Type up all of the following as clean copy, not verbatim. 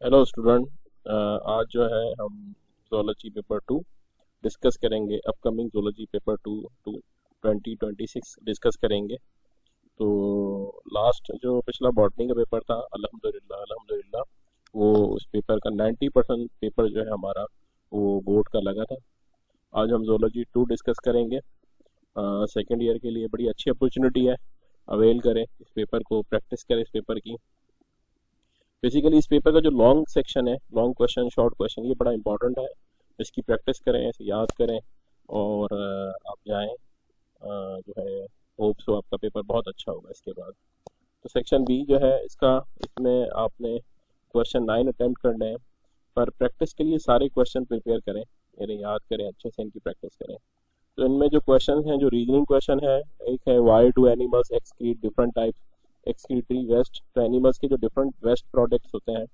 Hello student. आज जो है हम जोलॉजी पेपर 2 डिस्कस करेंगे। Upcoming zoology paper 2 to 2026 discuss करेंगे। तो लास्ट जो पिछला बॉटनी का पेपर था, अल्हम्दुलिल्लाह अल्हम्दुलिल्लाह वो उस पेपर का 90% पेपर जो है हमारा वो बोर्ड का लगा था। आज हम जोलॉजी 2 डिस्कस करेंगे। सेकेंड ईयर के लिए बड़ी अच्छी अपॉर्चुनिटी है, अवेल करें इस पेपर को, प्रैक्टिस करें इस पेपर की। बेसिकली इस पेपर का जो लॉन्ग सेक्शन है, लॉन्ग क्वेश्चन शॉर्ट क्वेश्चन, ये बड़ा इंपॉर्टेंट है। इसकी प्रैक्टिस करें, इसे याद करें और आप जाएं। जो है होप्स हो आपका पेपर बहुत अच्छा होगा इसके बाद। तो सेक्शन बी जो है इसका, इसमें आपने क्वेश्चन 9 अटेम्प्ट करने हैं, पर प्रैक्टिस के लिए सारे क्वेश्चन प्रिपेयर करें, यानी याद करें, अच्छे से इनकी प्रैक्टिस करें। तो इनमें जो क्वेश्चन हैं, जो रीजनिंग क्वेश्चन है, एक है why do animals excrete different types excretory waste. तो एनिमल्स के जो डिफरेंट वेस्ट प्रोडक्ट्स होते हैं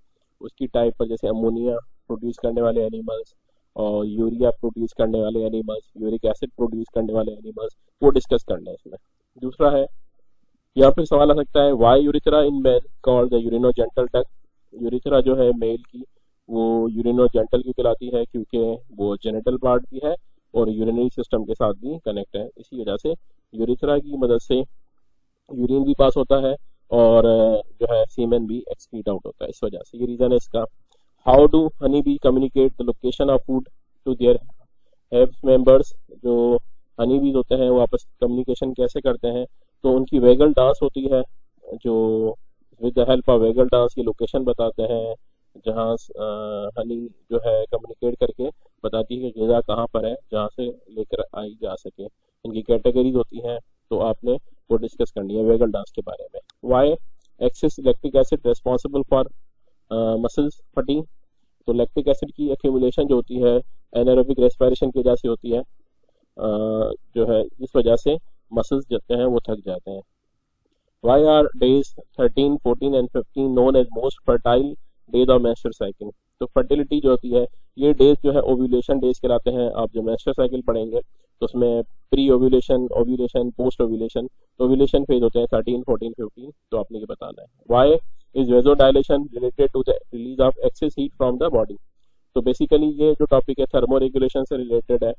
उसकी टाइप पर, जैसे अमोनिया प्रोड्यूस करने वाले एनिमल्स और यूरिया प्रोड्यूस करने वाले एनिमल्स, यूरिक एसिड प्रोड्यूस करने वाले एनिमल्स, वो डिस्कस करना है इसमें। दूसरा है, यहाँ पे सवाल आ सकता है why urethra in male called the urinogenital duct. Urethra जो है मेल की, वो यूरिनोजेंटल क्यों कहलाती है? क्योंकि वो जेनिटल पार्ट भी है और यूरिनरी सिस्टम के साथ भी कनेक्ट है। इसी वजह से यूरिथ्रा की मदद से यूरिन भी पास होता है और जो है सीमेन भी एक्सक्रीट आउट होता है। इस वजह से ये रीजन है इसका। How do honey bee communicate the location of food to their hives members. जो हनी बीज होते हैं वो आपस कम्युनिकेशन कैसे करते हैं? तो उनकी वेगल डांस होती है, जो with the help of vagal dance ये लोकेशन बताते हैं जहाँ हनी जो है कम्युनिकेट करके बताती है कि ग़िज़ा कहाँ पर है, जहाँ से लेकर आई जा सके। इनकी कैटेगरीज होती हैं, तो आपने वो डिस्कस करनी है वेगल डांस के बारे में। Why excess lactic acid responsible for muscles fatigue. तो लैक्टिक एसिड की एक्यूमुलेशन जो होती है एनारोबिक रेस्पिरेशन की वजह से होती है, जो है इस वजह से मसल्स जाते हैं वो थक जाते हैं। Why are days 13, 14 and 15 known as most fertile days of menstrual cycle. तो फर्टिलिटी जो होती है, ये डेज जो है ओव्यूलेशन डेज कहलाते हैं। आप जो मेंस्ट्रुअल साइकिल पढ़ेंगे तो उसमें pre ovulation, ovulation, post ovulation, ovulation phase होते हैं 13, 14, 15। तो आपने ये बताना है। Why is vasodilation related to the release of excess heat from the body. तो बेसिकली ये जो टॉपिक है थर्मो रेगुलेशन से रिलेटेड है।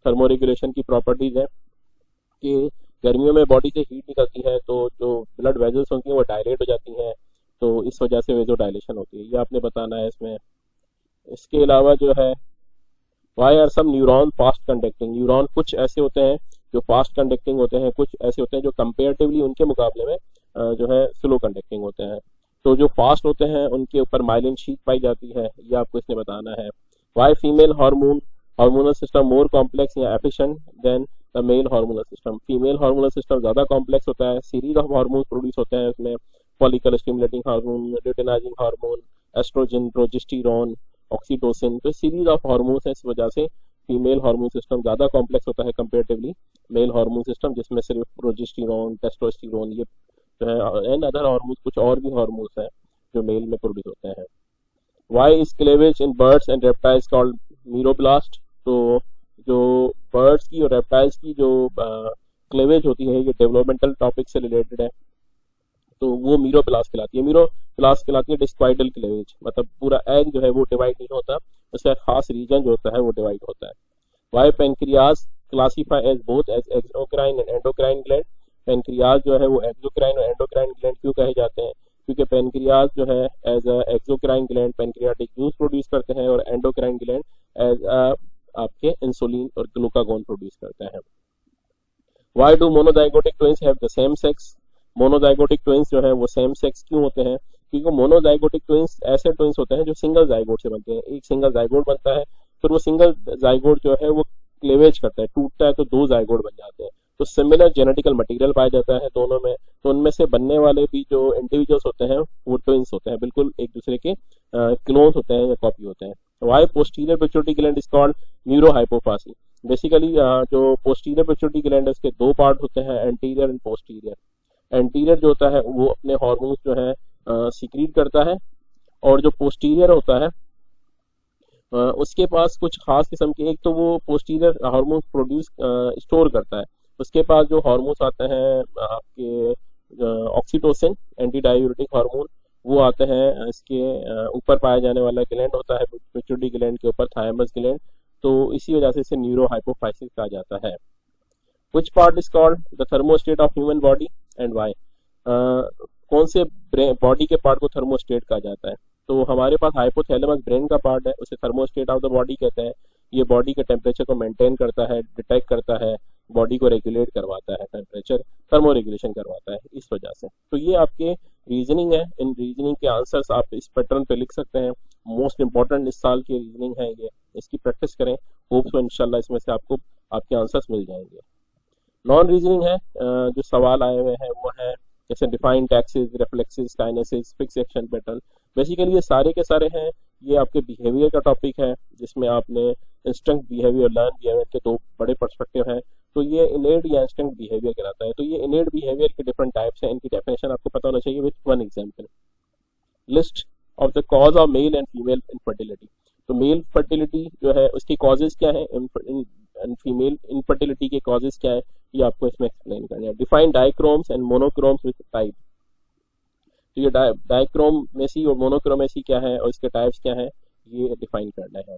थर्मो रेगुलेशन की प्रॉपर्टीज है कि गर्मियों में बॉडी से हीट निकलती है तो जो ब्लड वेजल्स होती हैं वो डायलेट हो जाती हैं, तो इस वजह से वेजो डायलेशन होती है, ये आपने बताना है इसमें। इसके अलावा जो है why are some neuron fast conducting. Neuron कुछ ऐसे होते हैं जो फास्ट कंडक्टिंग होते हैं, कुछ ऐसे होते हैं जो कंपेरेटिवली उनके मुकाबले में जो है स्लो कंडक्टिंग होते हैं। तो जो फास्ट होते हैं उनके ऊपर माइलिन शीट पाई जाती है, ये आपको इसमें बताना है। Why female hormonal system more complex या efficient than the male hormonal system. Female hormonal system ज़्यादा कॉम्प्लेक्स होता है, सीरीज ऑफ हार्मोन प्रोड्यूस होते हैं उसमें, follicle stimulating hormone, luteinizing hormone, estrogen, progesterone, oxytocin. तो सीरीज ऑफ हार्मोन्स है, इस वजह से फीमेल हार्मोन सिस्टम ज़्यादा कॉम्प्लेक्स होता है कंपेरेटिवली मेल हार्मोन सिस्टम, जिसमें सिर्फ प्रोजेस्टेरॉन, टेस्टोस्टेरोन, ये जो है एंड अदर हार्मोन्स, कुछ और भी हार्मोन्स हैं जो मेल में प्रोड्यूस होते हैं। Why is cleavage in birds and reptiles called meroblast. तो जो बर्ड्स की और रेप्टाइल्स की जो क्लेवेज होती है, ये डेवलपमेंटल टॉपिक से रिलेटेड है, तो वो मीरोब्लास्ट कहलाती है। मीरोब्लास्ट कहलाती है डिस्क्वाइडल क्लेवेज, मतलब पूरा एग जो है वो डिवाइड नहीं होता, उसका खास रीजन जो होता है वो डिवाइड होता है। Why pancreas classify as both as exocrine and endocrine gland. Pancreas जो है वो एक्सोक्राइन और एंडोक्राइन ग्लैंड क्यों कहे जाते हैं? क्योंकि पेनक्रियाज जो है as exocrine gland pancreatic juice produce करते हैं और एंडोक्राइन ग्लैंड एज आपके इंसुलिन और ग्लूकागोन प्रोड्यूस करते हैं। Why do monozygotic twins have the same sex. Monozygotic twins जो है वो सेम सेक्स क्यों होते हैं? क्योंकि मोनोजाइगोटिक ट्विंस ऐसे ट्विंस होते हैं जो सिंगल जाइगोट से बनते हैं। एक सिंगल जाइगोट बनता है, फिर वो सिंगल जाइगोट जो है वो क्लेवेज करता है, टूटता है, तो दो जाइगोट बन जाते हैं, तो सिमिलर जेनेटिकल मटेरियल पाया जाता है दोनों में। तो उनमें से बनने वाले भी जो इंडिविजुअल्स होते हैं वो ट्विंस होते हैं, बिल्कुल एक दूसरे के क्लोन्स होते हैं या कॉपी होते हैं। Why posterior pituitary gland is called neurohypophysis. Basically जो पोस्टीरियर पिट्यूटरी ग्लैंड है उसके दो पार्ट होते हैं, एंटीरियर एंड पोस्टीरियर। एंटीरियर जो होता है वो अपने हार्मोन्स जो है सीक्रीट करता है, और जो पोस्टीरियर होता है उसके पास कुछ खास किस्म के, एक तो वो पोस्टीरियर हार्मोन्स प्रोड्यूस स्टोर करता है, उसके पास जो हार्मोन्स आते हैं आपके ऑक्सीटोसिन एंटी डायूरेटिक हार्मोन, वो आते हैं इसके ऊपर पाया जाने वाला ग्लैंड होता है पिट्यूटरी ग्लैंड के ऊपर, थायमस ग्लैंड, तो इसी वजह से इसे न्यूरो हाइपोफाइसिस कहा जाता है। Which part is called the thermostat of human body and why? कौन से बॉडी के पार्ट को थर्मोस्टेट कहा जाता है? तो हमारे पास हाइपोथैलेमस ब्रेन का पार्ट है, उसे थर्मोस्टेट ऑफ द बॉडी कहते हैं। ये बॉडी के टेम्परेचर को मेंटेन करता है, डिटेक्ट करता है, बॉडी को रेगुलेट करवाता है, टेम्परेचर थर्मो रेगुलेशन करवाता है इस वजह से। तो ये आपके रीजनिंग है, इन रीजनिंग के आंसर्स आप इस पैटर्न पे लिख सकते हैं। मोस्ट इंपॉर्टेंट इस साल की रीजनिंग है ये, इसकी प्रैक्टिस करें, होप सो इंशाल्लाह इसमें से आपको आपके आंसर्स मिल जाएंगे। नॉन रीजनिंग है, जो सवाल आए हुए हैं वो है जैसे define taxes, reflexes, kinesis, fix action pattern. Basically ये सारे के सारे हैं, ये आपके बिहेवियर का टॉपिक है, जिसमें आपने इंस्टिंक्ट बिहेवियर, लर्न बिहेवियर के दो बड़े पर्सपेक्टिव हैं। तो ये इनेड या इंस्टिंक्ट बिहेवियर कहलाता है। तो ये इनेड बिहेवियर के डिफरेंट टाइप्स हैं, इनकी डेफिनेशन आपको पता होना चाहिए। With one example, list of the cause of male and female infertility. तो मेल फर्टिलिटी जो है उसकी कॉजेज क्या है, फीमेल इनफर्टिलिटी के कॉजेज क्या है, ये आपको इसमें एक्सप्लेन करना है। Define dichromes and monochromes with type. तो ये डाइक्रोमेसी और मोनोक्रोमेसी क्या है और इसके टाइप्स क्या है, ये डिफाइन करना है।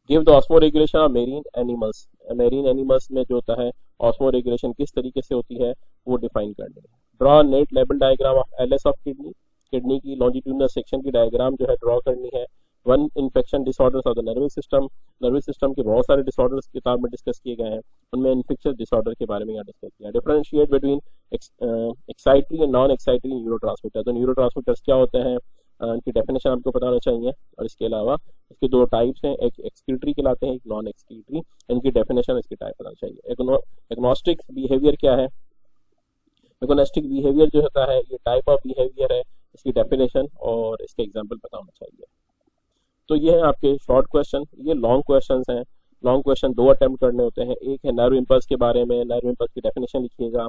Give the osmo regulation of marine animals. Marine animals में जो होता है ऑस्मो रेगुलेशन किस तरीके से होती है वो डिफाइन करनी है। Draw net level diagram of LS of kidney. Kidney की लॉन्जिट्यूडनल सेक्शन की डायग्राम जो है ड्रॉ करनी है। One infection disorders of the nervous system. Nervous system के बहुत सारे डिसऑर्डर्स किताब में डिस्कस किए गए हैं, उनमें इन्फेक्शियस डिसऑर्डर के बारे में यहाँ डिस्कस किया। Differentiate between excitatory and non excitatory neurotransmitter. तो न्यूरोट्रांसमीटर्स क्या होते हैं, इनकी डेफिनेशन आपको पता होना चाहिए। और इसके अलावा इसके दो टाइप्स हैं, एक एक्सक्रीटरी कहलाते हैं, एक नॉन एक्सक्रीटरी। इनकी डेफिनेशन, इसकी टाइप पता चाहिए। एग्नोस्टिक बिहेवियर क्या है, एग्नोस्टिक बिहेवियर जो होता है ये टाइप ऑफ बिहेवियर है, इसकी डेफिनेशन और इसके एग्जाम्पल पता होना चाहिए। तो ये है आपके शॉर्ट क्वेश्चन। ये लॉन्ग क्वेश्चंस हैं। लॉन्ग क्वेश्चन दो अटेम्प्ट करने होते हैं। एक है नर्व इम्पल्स के बारे में, नर्व इम्पल्स की डेफिनेशन लिखिएगा,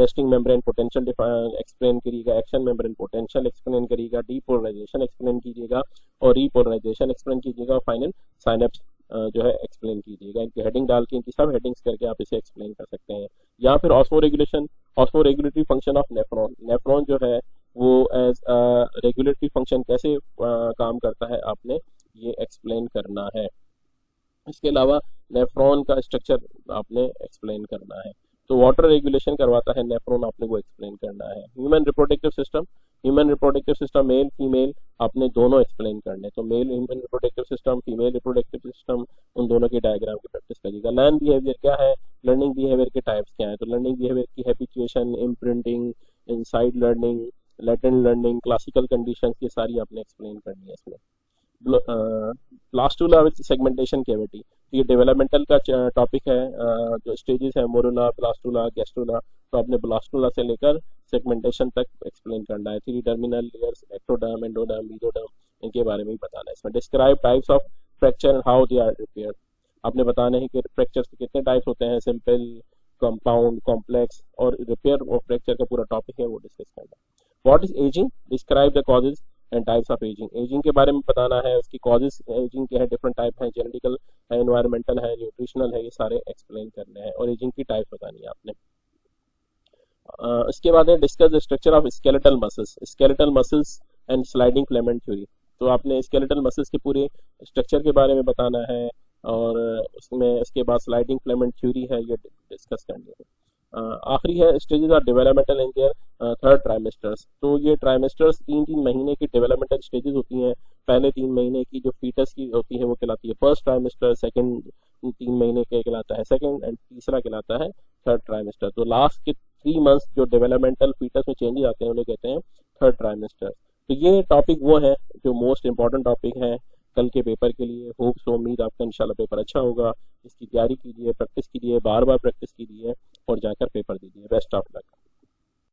रेस्टिंग मेम्ब्रेन पोटेंशियल एक्सप्लेन करिएगा, एक्शन मेम्ब्रेन पोटेंशियल एक्सप्लेन करिएगा, डीपोलराइजेशन एक्सप्लेन कीजिएगा और रीपोलराइजेशन एक्सप्लेन कीजिएगा और फाइनल साइनेप्स जो है एक्सप्लेन कीजिएगा। इनकी हेडिंग डाल के, इनकी सब हेडिंग्स करके आप इसे एक्सप्लेन कर सकते हैं। या फिर osmo regulation, osmo regulatory function of nephron. Nephron जो है वो एज रेगुलेटरी फंक्शन कैसे काम करता है आपने ये एक्सप्लेन करना है। इसके अलावा नेफ्रॉन का स्ट्रक्चर आपने एक्सप्लेन करना है। तो वाटर रेगुलेशन करवाता है नेफ्रॉन, आपने वो एक्सप्लेन करना है। Human reproductive system, human reproductive system male female आपने दोनों एक्सप्लेन करने। तो male human reproductive system, female reproductive system, उन दोनों के डायग्राम की प्रैक्टिस करिएगा। लर्न बिहेवियर क्या है, लर्निंग बिहेवियर के टाइप्स क्या है। तो लर्निंग बिहेवियर की habituation, imprinting, inside learning, latent learning, classical condition, ये सारी आपने एक्सप्लेन करनी है इसमें। ब्लास्टुला विद सेगमेंटेशन कैविटी, ये डेवलपमेंटल का टॉपिक है। जो स्टेजेस है मोरुला, ब्लास्टुला, गैस्ट्रुला, तो आपने ब्लास्टुला से लेकर सेगमेंटेशन तक एक्सप्लेन करना है। 3 terminal layers, ectoderm, endoderm, mesoderm, इनके बारे में भी बताना है इसमें। Describe types of fracture and how they are repair. आपने बताना है कि फ्रैक्चर्स के कितने टाइप्स होते हैं, सिंपल, कंपाउंड, कॉम्प्लेक्स, और रिपेयर ऑफ फ्रैक्चर का पूरा टॉपिक है वो डिस्कस करना है। What is ageing, describe the causes and types of ageing. Ageing के बारे में बताना है, उसकी कॉजेज एजिंग के है, डिफरेंट टाइप है, जेनेटिकल है, एनवायरमेंटल है, न्यूट्रिशनल है, ये सारे एक्सप्लेन करने हैं और एजिंग की टाइप बतानी है आपने। इसके बाद है discuss the structure of skeletal muscles and sliding filament theory. तो आपने स्केलेटल मसल्स के पूरे स्ट्रक्चर के बारे में बताना है और उसमें इसके बाद स्लाइडिंग फिलामेंट थ्योरी है, ये डिस्कस करनी है। आखिरी है stages of developmental in their third trimesters. तो ये ट्राइमेस्टर्स 3-3 महीने की डेवलपमेंटल स्टेजेस होती हैं। पहले 3 महीने की जो फीटस की होती है वो कहलाती है फर्स्ट ट्राइमेस्टर, सेकंड 3 महीने के कहलाता है सेकंड, एंड तीसरा कहलाता है थर्ड ट्राइमेस्टर। तो लास्ट के 3 मंथ्स जो डेवलपमेंटल फीटस में चेंजेस आते हैं उन्हें कहते हैं थर्ड ट्राइमेस्टर। तो ये टॉपिक वो है जो मोस्ट इंपॉर्टेंट टॉपिक है कल के पेपर के लिए। होप सो, उम्मीद आपका इंशाल्लाह पेपर अच्छा होगा। इसकी तैयारी कीजिए, प्रैक्टिस कीजिए, बार बार प्रैक्टिस कीजिए और जाकर पेपर दीजिए। Best of luck.